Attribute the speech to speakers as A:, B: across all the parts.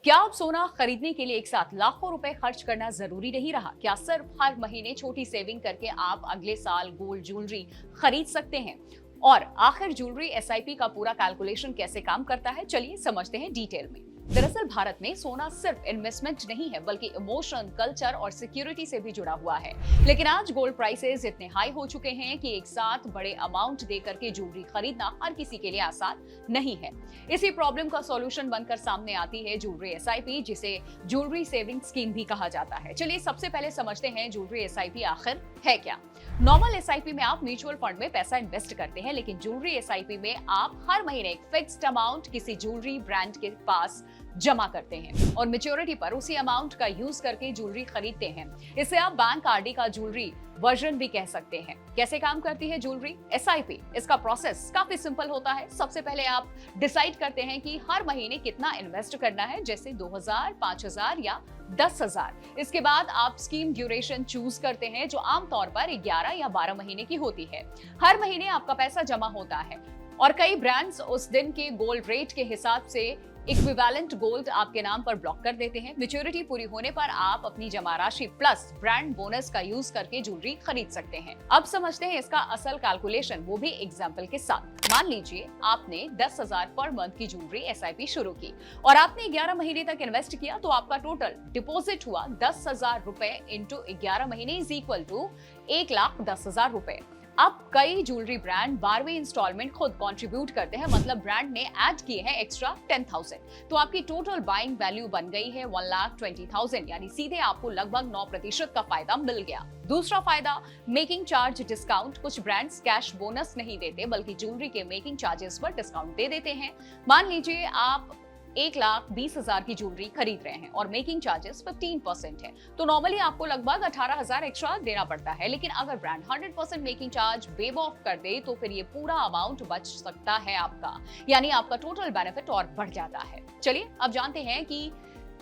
A: क्या अब सोना खरीदने के लिए एक साथ लाखों रुपए खर्च करना जरूरी नहीं रहा? क्या सिर्फ हर महीने छोटी सेविंग करके आप अगले साल गोल्ड ज्वेलरी खरीद सकते हैं? और आखिर ज्वेलरी एसआईपी का पूरा कैलकुलेशन कैसे काम करता है, चलिए समझते हैं डिटेल में। दरअसल भारत में सोना सिर्फ इन्वेस्टमेंट नहीं है, बल्कि इमोशन, कल्चर और सिक्योरिटी से भी जुड़ा हुआ है। लेकिन आज गोल्ड प्राइसेस इतने हाई हो चुके हैं कि एक साथ बड़े अमाउंट देकर के ज्वेलरी खरीदना हर किसी के लिए आसान नहीं है। इसी प्रॉब्लम का सॉल्यूशन बनकर सामने आती है ज्वेलरी एसआईपी, जिसे ज्वेलरी सेविंग स्कीम भी कहा जाता है। चलिए सबसे पहले समझते हैं ज्वेलरी एसआईपी आखिर है क्या। नॉर्मल एसआईपी में आप म्यूचुअल फंड में पैसा इन्वेस्ट करते हैं, लेकिन ज्वेलरी एसआईपी में आप हर महीने एक फिक्स्ड अमाउंट किसी ज्वेलरी ब्रांड के पास जमा करते हैं और मैच्योरिटी पर उसी अमाउंट का यूज करके ज्वेलरी खरीदते हैं। इसे आप बैंक आरडी का ज्वेलरी वर्जन भी कह सकते हैं। कैसे काम करती है ज्वेलरी एसआईपी? इसका प्रोसेस काफी सिंपल होता है। सबसे पहले आप डिसाइड करते हैं कि हर महीने कितना इन्वेस्ट करना है, जैसे 2000, 5000 या 10,000। इसके बाद आप स्कीम ड्यूरेशन चूज करते हैं, जो आमतौर पर 11 या 12 महीने की होती है। हर महीने आपका पैसा जमा होता है और कई ब्रांड्स उस दिन के गोल्ड रेट के हिसाब से इक्विवेलेंट गोल्ड आपके नाम पर ब्लॉक कर देते हैं। मैच्योरिटी पूरी होने पर आप अपनी जमा राशि प्लस ब्रांड बोनस का यूज करके ज्वेलरी खरीद सकते हैं। अब समझते हैं इसका असल कैलकुलेशन, वो भी एग्जाम्पल के साथ। मान लीजिए आपने 10,000 पर मंथ की ज्वेलरी एसआईपी शुरू की और आपने 11 महीने तक इन्वेस्ट किया, तो आपका टोटल डिपॉजिट हुआ 10,000 रुपए इंटू 11 महीने इज इक्वल टू 1,10,000 रुपए। अब कई ज्वेलरी ब्रांड 12वीं इंस्टॉलमेंट खुद कंट्रीब्यूट करते हैं, मतलब ब्रांड ने ऐड किए हैं एक्स्ट्रा 10,000, तो आपकी टोटल बाइंग वैल्यू बन गई है 1,20,000, यानी सीधे आपको लगभग 9% का फायदा मिल गया। दूसरा फायदा, मेकिंग चार्ज डिस्काउंट। कुछ ब्रांड्स कैश बोनस नहीं देते, बल्कि ज्वेलरी के मेकिंग चार्जेस पर डिस्काउंट दे देते हैं। मान लीजिए आप 1,20,000 की ज्वेलरी खरीद रहे हैं और मेकिंग चार्जेस 15% है, तो नॉर्मली आपको लगभग 18,000 एक्स्ट्रा देना पड़ता है। लेकिन अगर brand 100% making charge wave of कर दे, तो फिर ये पूरा अमाउंट बच सकता है आपका, यानी आपका टोटल बेनिफिट और बढ़ जाता है। चलिए अब जानते हैं कि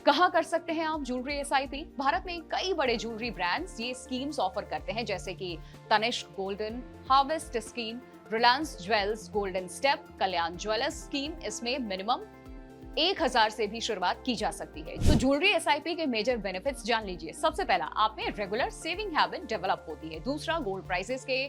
A: कहाँ कर सकते हैं आप ज्वेलरी एसआईपी। भारत में कई बड़े ज्वेलरी ब्रांड्स ये स्कीम्स ऑफर करते हैं, जैसे कि Tanishq golden, harvest scheme, Reliance jewels golden step, Kalyan jewellers scheme. इसमें मिनिमम 1,000 से भी शुरुआत की जा सकती है। तो ज्वेलरी एसआईपी के मेजर बेनिफिट्स जान लीजिए। सबसे पहला, आप में रेगुलर सेविंग हैबिट डेवलप होती है। दूसरा, गोल्ड प्राइसेस के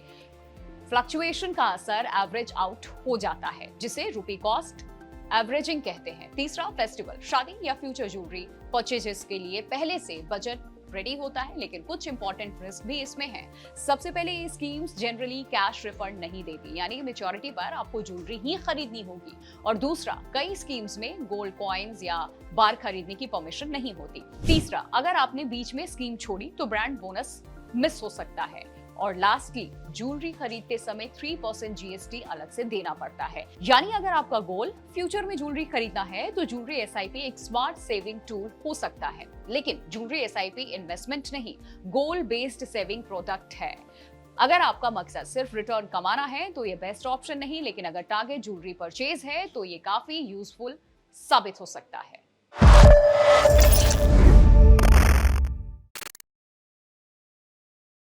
A: फ्लक्चुएशन का असर एवरेज आउट हो जाता है, जिसे रुपी कॉस्ट एवरेजिंग कहते हैं। तीसरा, फेस्टिवल, शादी या फ्यूचर ज्वेलरी परचेजेस के लिए पहले से बजट रेडी होता है, लेकिन कुछ इंपॉर्टेंट रिस्क भी इसमें है। सबसे पहले, ये स्कीम्स जनरली कैश रिफंड नहीं देती, यानी मैच्योरिटी पर आपको ज्वेलरी ही खरीदनी होगी। और दूसरा, कई स्कीम्स में गोल्ड कॉइन्स या बार खरीदने की परमिशन नहीं होती। तीसरा, अगर आपने बीच में स्कीम छोड़ी तो ब्रांड बोनस मिस हो सकता है। और लास्टली, ज्वेलरी खरीदते समय 3% जीएसटी अलग से देना पड़ता है। यानी अगर आपका गोल फ्यूचर में ज्वेलरी खरीदना है, तो ज्वेलरी एसआईपी एक स्मार्ट सेविंग टूल हो सकता है। लेकिन ज्वेलरी एसआईपी इन्वेस्टमेंट नहीं, गोल बेस्ड सेविंग प्रोडक्ट है। अगर आपका मकसद सिर्फ रिटर्न कमाना है, तो ये बेस्ट ऑप्शन नहीं, लेकिन अगर टारगेट ज्वेलरी परचेज है, तो ये काफी यूजफुल साबित हो सकता है।